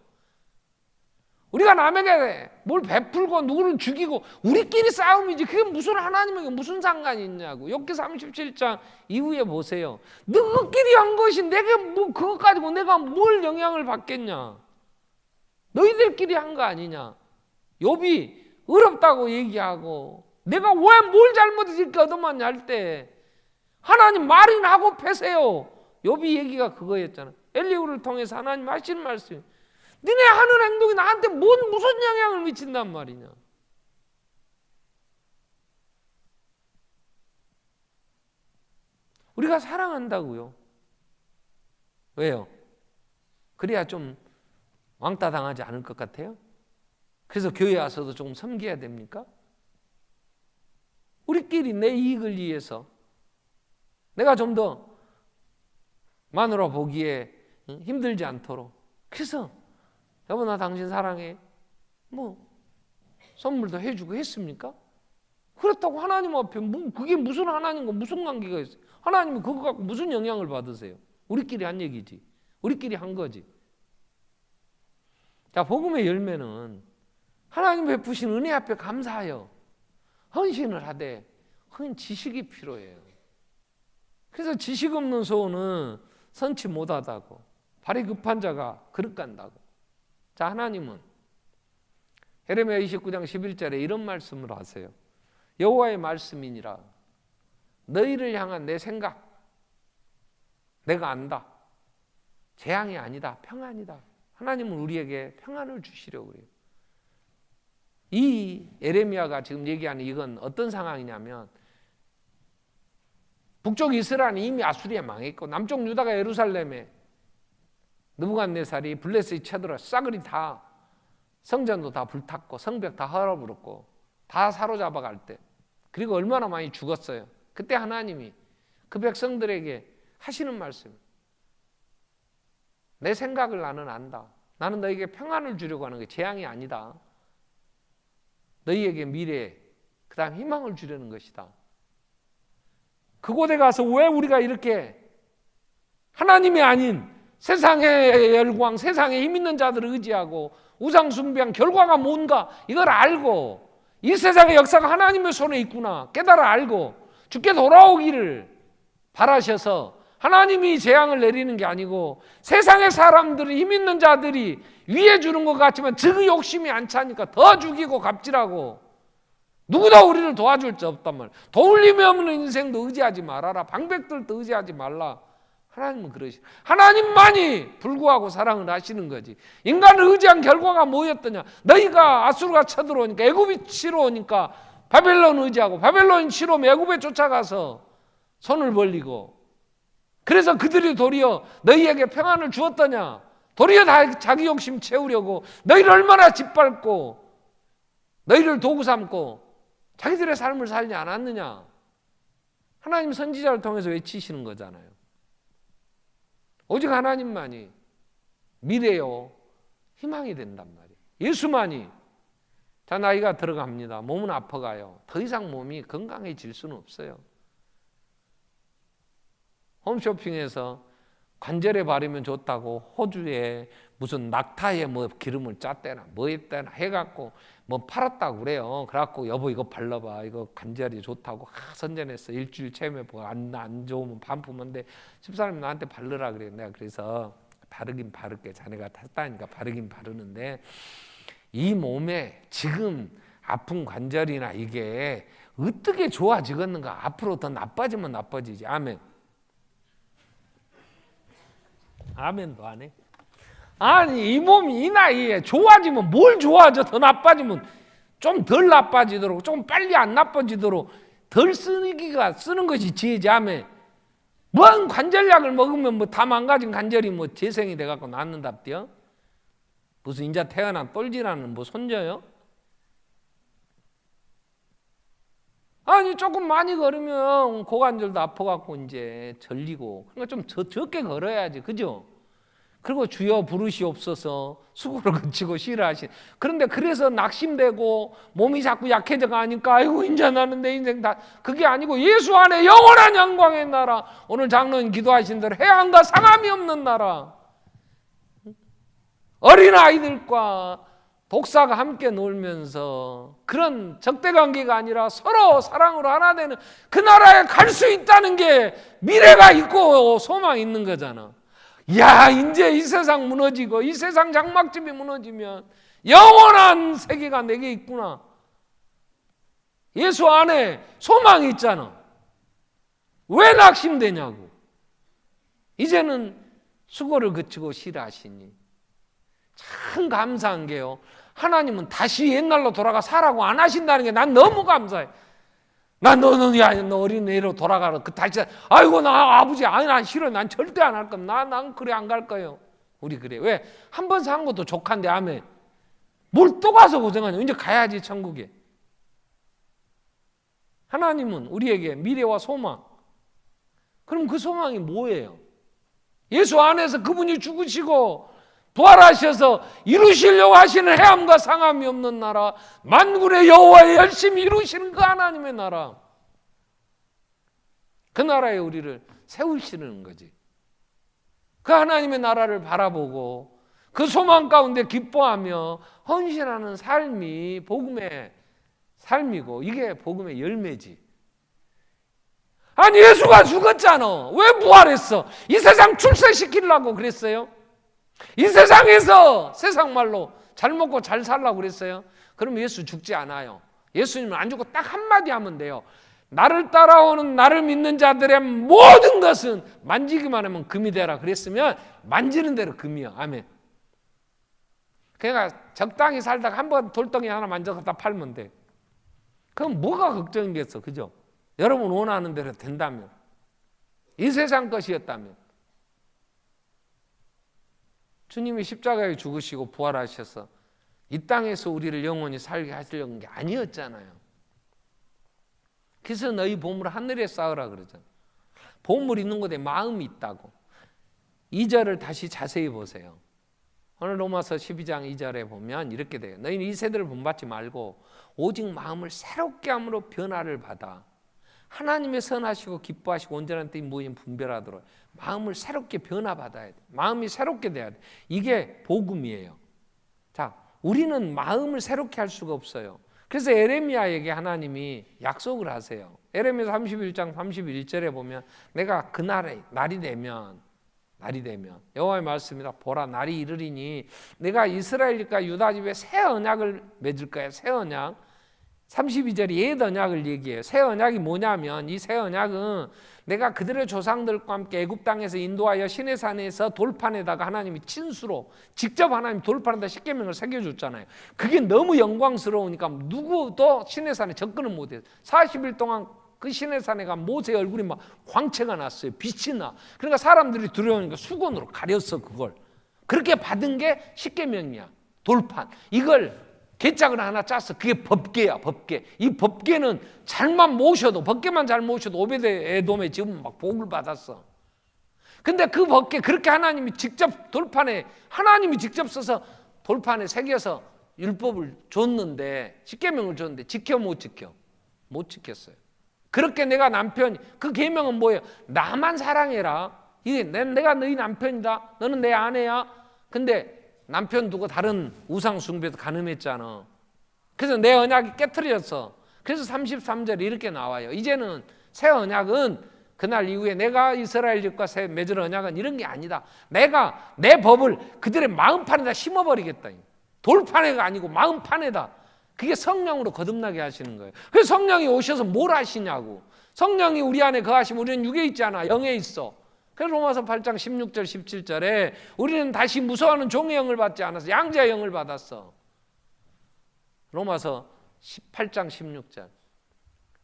우리가 남에게 뭘 베풀고 누구를 죽이고 우리끼리 싸움이지 그게 무슨 하나님에게 무슨 상관이 있냐고. 욥기 37장 이후에 보세요. 너희끼리 한 것이 내게 뭐 그것 가지고 내가 뭘 영향을 받겠냐. 너희들끼리 한 거 아니냐. 욥이 어렵다고 얘기하고 내가 왜 뭘 잘못해서 이렇게 얻어맞냐 할 때 하나님 말이나 하고 패세요. 욥이 얘기가 그거였잖아. 엘리후를 통해서 하나님 하시는 말씀이 니네 하는 행동이 나한테 무슨 영향을 미친단 말이냐. 우리가 사랑한다고요. 왜요? 그래야 좀 왕따 당하지 않을 것 같아요? 그래서 교회 와서도 좀 섬겨야 됩니까? 우리끼리 내 이익을 위해서 내가 좀 더 마누라 보기에 힘들지 않도록 그래서 여보 나 당신 사랑해 뭐 선물도 해주고 했습니까? 그렇다고 하나님 앞에 그게 무슨 하나님과 무슨 관계가 있어요? 하나님은 그거 갖고 무슨 영향을 받으세요? 우리끼리 한 얘기지. 우리끼리 한 거지. 자, 복음의 열매는 하나님 베푸신 은혜 앞에 감사하여 헌신을 하되 헌 지식이 필요해요. 그래서 지식 없는 소원은 선치 못하다고 발이 급한 자가 그릇 간다고. 자, 하나님은 예레미야 29장 11절에 이런 말씀을 하세요. 여호와의 말씀이니라 너희를 향한 내 생각 내가 안다. 재앙이 아니다. 평안이다. 하나님은 우리에게 평안을 주시려고 그래요. 이 예레미야가 지금 얘기하는 이건 어떤 상황이냐면 북쪽 이스라엘은 이미 아수리에 망했고 남쪽 유다가 예루살렘에 느부갓네살이 블레셋이 쳐들어 싸그리 다 성전도 다 불탔고 성벽 다 헐어버렸고 다 사로잡아 갈 때 그리고 얼마나 많이 죽었어요. 그때 하나님이 그 백성들에게 하시는 말씀 내 생각을 나는 안다. 나는 너에게 평안을 주려고 하는 게 재앙이 아니다. 너희에게 미래 그 다음 희망을 주려는 것이다. 그곳에 가서 왜 우리가 이렇게 하나님이 아닌 세상의 열광, 세상에 힘 있는 자들을 의지하고 우상 숭배한 결과가 뭔가 이걸 알고 이 세상의 역사가 하나님의 손에 있구나 깨달아 알고 주께 돌아오기를 바라셔서 하나님이 재앙을 내리는 게 아니고 세상의 사람들이 힘 있는 자들이 위해 주는 것 같지만 그 욕심이 안 차니까 더 죽이고 갑질하고 누구도 우리를 도와줄 수 없단 말이야. 도울림이 없는 인생도 의지하지 말아라. 방백들도 의지하지 말라. 하나님은 그러시. 하나님만이 불구하고 사랑을 하시는 거지. 인간을 의지한 결과가 뭐였더냐? 너희가 아수르가 쳐들어오니까 애굽이 치러 오니까 바벨론 의지하고 바벨론이 치러 오면 애굽에 쫓아가서 손을 벌리고 그래서 그들이 도리어 너희에게 평안을 주었더냐? 도리어 다 자기 욕심 채우려고 너희를 얼마나 짓밟고 너희를 도구 삼고 자기들의 삶을 살지 않았느냐? 하나님 선지자를 통해서 외치시는 거잖아요. 오직 하나님만이 미래요 희망이 된단 말이에요. 예수만이 자 나이가 들어갑니다. 몸은 아파가요. 더 이상 몸이 건강해질 수는 없어요. 홈쇼핑에서 관절에 바르면 좋다고 호주에 무슨 낙타에 뭐 기름을 짰대나 뭐 했대나 해갖고 뭐 팔았다고 그래요. 그래갖고 여보 이거 발라봐, 이거 관절이 좋다고 선전했어. 일주일 체험해보고 안 좋으면 반품한데 집사람이 나한테 바르라 그래요. 내가 그래서 바르긴 바를게, 자네가 탔다니까 바르긴 바르는데 이 몸에 지금 아픈 관절이나 이게 어떻게 좋아지겠는가. 앞으로 더 나빠지면 나빠지지. 아멘. 아멘도 안 해. 아니 이 몸이 이 나이에 좋아지면 뭘 좋아져. 더 나빠지면 좀 덜 나빠지도록, 좀 빨리 안 나빠지도록 덜 쓰는 것이 지혜지. 아멘. 뭔 관절약을 먹으면 뭐 다 망가진 관절이 뭐 재생이 돼갖고 낫는답디요? 무슨 인자 태어난 똘지라는 뭐 손자요? 아니 조금 많이 걸으면 고관절도 아파갖고 이제 절리고, 그러니까 좀 적게 걸어야지, 그죠? 그리고 주여 부르시옵소서 수고를 그치고 쉬라 그런데 그래서 낙심되고 몸이 자꾸 약해져 가니까 아이고 이제 나는 내 인생 다, 그게 아니고 예수 안에 영원한 영광의 나라, 오늘 장로님 기도하신 대로 해안과 상함이 없는 나라, 어린아이들과 독사가 함께 놀면서 그런 적대관계가 아니라 서로 사랑으로 하나 되는 그 나라에 갈 수 있다는 게 미래가 있고 소망이 있는 거잖아. 야, 이제 이 세상 무너지고 이 세상 장막집이 무너지면 영원한 세계가 내게 있구나. 예수 안에 소망이 있잖아. 왜 낙심되냐고. 이제는 수고를 그치고 쉬라 하시니 참 감사한 게요, 하나님은 다시 옛날로 돌아가 사라고 안 하신다는 게 난 너무 감사해. 난 너 어린애로 돌아가라. 그 다시, 아이고, 나 아버지, 아니, 난 싫어. 난 절대 안 할 겁니다. 난 그래, 안 갈 거예요. 우리 그래. 왜? 한 번 산 것도 족한데, 아멘. 뭘 또 가서 고생하냐. 이제 가야지, 천국에. 하나님은 우리에게 미래와 소망. 그럼 그 소망이 뭐예요? 예수 안에서 그분이 죽으시고, 부활하셔서 이루시려고 하시는 해함과 상함이 없는 나라, 만군의 여호와의 열심히 이루시는 그 하나님의 나라, 그 나라에 우리를 세우시는 거지. 그 하나님의 나라를 바라보고 그 소망 가운데 기뻐하며 헌신하는 삶이 복음의 삶이고, 이게 복음의 열매지. 아니 예수가 죽었잖아. 왜 부활했어? 이 세상 출세시키려고 그랬어요? 이 세상에서 세상 말로 잘 먹고 잘 살라고 그랬어요? 그럼 예수 죽지 않아요. 예수님은 안 죽고 딱 한마디 하면 돼요. 나를 따라오는, 나를 믿는 자들의 모든 것은 만지기만 하면 금이 되라 그랬으면 만지는 대로 금이야. 아멘. 그러니까 적당히 살다가 한번 돌덩이 하나 만져서 다 팔면 돼. 그럼 뭐가 걱정이겠어, 그죠? 여러분 원하는 대로 된다면, 이 세상 것이었다면. 주님이 십자가에 죽으시고 부활하셔서 이 땅에서 우리를 영원히 살게 하시려는 게 아니었잖아요. 그래서 너희 보물을 하늘에 쌓으라 그러잖아요. 보물 있는 곳에 마음이 있다고. 2절을 다시 자세히 보세요. 오늘 로마서 12장 2절에 보면 이렇게 돼요. 너희는 이 세대를 본받지 말고 오직 마음을 새롭게 함으로 변화를 받아 하나님의 선하시고 기뻐하시고 온전한 뜻이 무엇인 분별하도록 마음을 새롭게 변화받아야 돼. 마음이 새롭게 돼야 돼. 이게 복음이에요. 자, 우리는 마음을 새롭게 할 수가 없어요. 그래서 에레미야에게 하나님이 약속을 하세요. 에레미야 31장 31절에 보면 내가 그 날이 되면 여호와의 말씀이다. 보라, 날이 이르리니 내가 이스라엘과 유다 집에 새 언약을 맺을 거야. 새 언약. 32절이 옛 언약을 얘기해요. 새 언약이 뭐냐면, 이 새 언약은 내가 그들의 조상들과 함께 애굽 땅에서 인도하여 시내산에서 돌판에다가 하나님이 친수로 직접 하나님 돌판에다 십계명을 새겨줬잖아요. 그게 너무 영광스러우니까 누구도 시내산에 접근을 못해요. 40일 동안 그 시내산에 가 모세의 얼굴이 막 광채가 났어요. 빛이 나. 그러니까 사람들이 두려우니까 수건으로 가렸어, 그걸. 그렇게 받은 게 십계명이야. 돌판. 이걸 개짝을 하나 짰어. 그게 법궤야, 법궤. 이 법궤는 잘만 모셔도, 법궤만 잘 모셔도 오베드 에돔에 지금 막 복을 받았어. 근데 그 법궤, 그렇게 하나님이 직접 돌판에, 하나님이 직접 써서 돌판에 새겨서 율법을 줬는데, 십계명을 줬는데 지켜 못 지켜? 못 지켰어요. 그렇게 내가 남편이, 그 계명은 뭐예요? 나만 사랑해라. 이게 내가 너희 남편이다. 너는 내 아내야. 근데 남편 두고 다른 우상 숭배도 가늠했잖아. 그래서 내 언약이 깨트려졌어. 그래서 33절에 이렇게 나와요. 이제는 새 언약은 그날 이후에 내가 이스라엘 집과 맺을 언약은 이런 게 아니다. 내가 내 법을 그들의 마음판에다 심어버리겠다. 돌판에가 아니고 마음판에다. 그게 성령으로 거듭나게 하시는 거예요. 그래서 성령이 오셔서 뭘 하시냐고. 성령이 우리 안에 거하시면 우리는 육에 있지 않아. 영에 있어. 그래서 로마서 8장 16절 17절에 우리는 다시 무서워하는 종의 영을 받지 않았어. 양자의 영을 받았어. 로마서 18장 16절.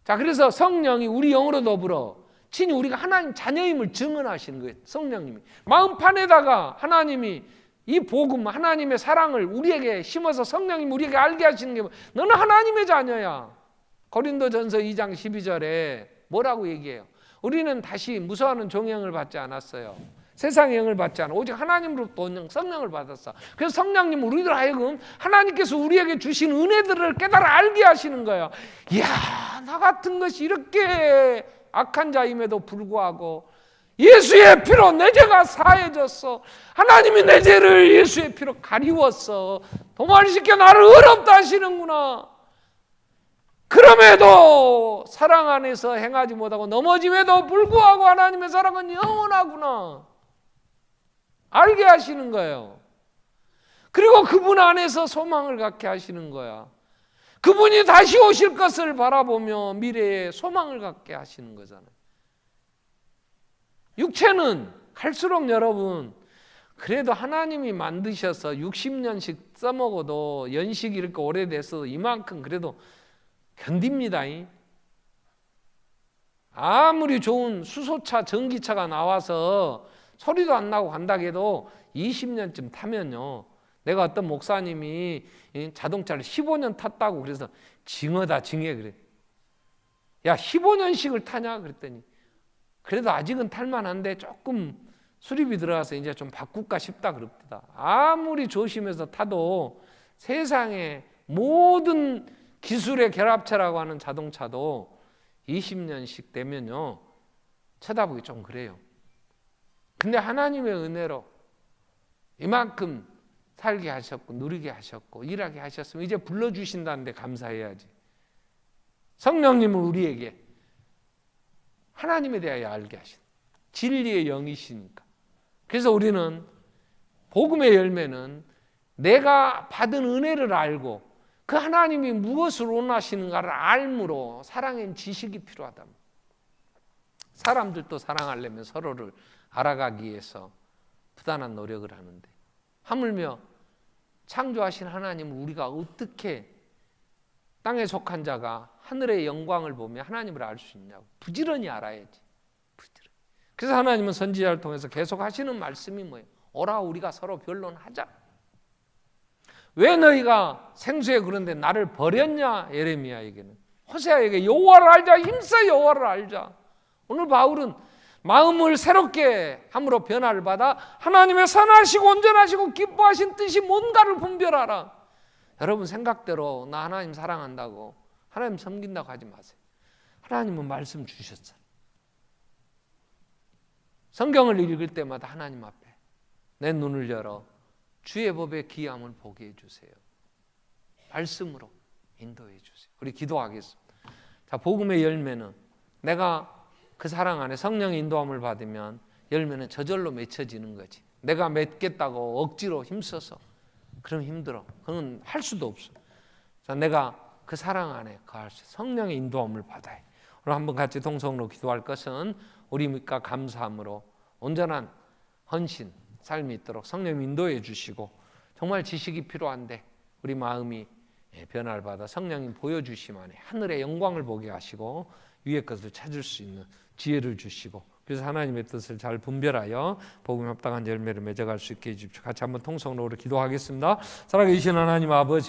자, 그래서 성령이 우리 영으로 더불어 친히 우리가 하나님 자녀임을 증언하시는 거예요. 성령님이 마음판에다가 하나님이 이 복음, 하나님의 사랑을 우리에게 심어서 성령님이 우리에게 알게 하시는 게 너는 하나님의 자녀야. 고린도전서 2장 12절에 뭐라고 얘기해요? 우리는 다시 무서워하는 종의 영을 받지 않았어요. 세상의 영을 받지 않아. 오직 하나님으로부터 온 성령을 받았어. 그래서 성령님은 우리들 하여금 하나님께서 우리에게 주신 은혜들을 깨달아 알게 하시는 거예요. 이야, 나 같은 것이 이렇게 악한 자임에도 불구하고 예수의 피로 내 죄가 사해졌어. 하나님이 내 죄를 예수의 피로 가리웠어. 도말시켜 나를 의롭다 하시는구나. 그럼에도 사랑 안에서 행하지 못하고 넘어짐에도 불구하고 하나님의 사랑은 영원하구나. 알게 하시는 거예요. 그리고 그분 안에서 소망을 갖게 하시는 거야. 그분이 다시 오실 것을 바라보며 미래에 소망을 갖게 하시는 거잖아요. 육체는 갈수록 여러분 그래도 하나님이 만드셔서 60년씩 써먹어도 연식이 이렇게 오래돼서 이만큼 그래도 견딥니다. 아무리 좋은 수소차, 전기차가 나와서 소리도 안 나고 간다고 해도 20년쯤 타면요. 내가 어떤 목사님이 자동차를 15년 탔다고 그래서 징어다 징해 그래. 야 15년씩을 타냐 그랬더니 그래도 아직은 탈만한데 조금 수리비 들어가서 이제 좀 바꿀까 싶다 그럽니다. 아무리 조심해서 타도 세상에 모든 기술의 결합체라고 하는 자동차도 20년씩 되면요 쳐다보기 좀 그래요. 근데 하나님의 은혜로 이만큼 살게 하셨고 누리게 하셨고 일하게 하셨으면 이제 불러주신다는데 감사해야지. 성령님은 우리에게 하나님에 대하여 알게 하신 진리의 영이시니까. 그래서 우리는 복음의 열매는 내가 받은 은혜를 알고 그 하나님이 무엇을 원하시는가를 알므로 사랑엔 지식이 필요하다. 사람들도 사랑하려면 서로를 알아가기 위해서 부단한 노력을 하는데 하물며 창조하신 하나님을 우리가 어떻게 땅에 속한 자가 하늘의 영광을 보며 하나님을 알 수 있냐고. 부지런히 알아야지. 부지런히. 그래서 하나님은 선지자를 통해서 계속 하시는 말씀이 뭐예요? 오라 우리가 서로 변론하자. 왜 너희가 생수에 그런데 나를 버렸냐? 예레미야에게는. 호세아에게 여호와를 알자. 힘써 여호와를 알자. 오늘 바울은 마음을 새롭게 함으로 변화를 받아 하나님의 선하시고 온전하시고 기뻐하신 뜻이 뭔가를 분별하라. 여러분 생각대로 나 하나님 사랑한다고 하나님 섬긴다고 하지 마세요. 하나님은 말씀 주셨잖아요. 성경을 읽을 때마다 하나님 앞에 내 눈을 열어 주의 법의 귀함을 보게 해주세요. 말씀으로 인도해 주세요. 우리 기도하겠습니다. 자, 복음의 열매는 내가 그 사랑 안에 성령의 인도함을 받으면 열매는 저절로 맺혀지는 거지. 내가 맺겠다고 억지로 힘써서 그럼 힘들어. 그건 할 수도 없어. 자, 내가 그 사랑 안에 거할 수 성령의 인도함을 받아요. 오늘 한번 같이 동성으로 기도할 것은 우리가 감사함으로 온전한 헌신 삶이 있도록 성령 인도해 주시고 정말 지식이 필요한데 우리 마음이 변화를 받아 성령님 보여주심 안에 하늘의 영광을 보게 하시고 위의 것을 찾을 수 있는 지혜를 주시고 그래서 하나님의 뜻을 잘 분별하여 복음에 합당한 열매를 맺어갈 수 있게 해주십시오. 같이 한번 통성으로 기도하겠습니다. 살아계신 하나님 아버지,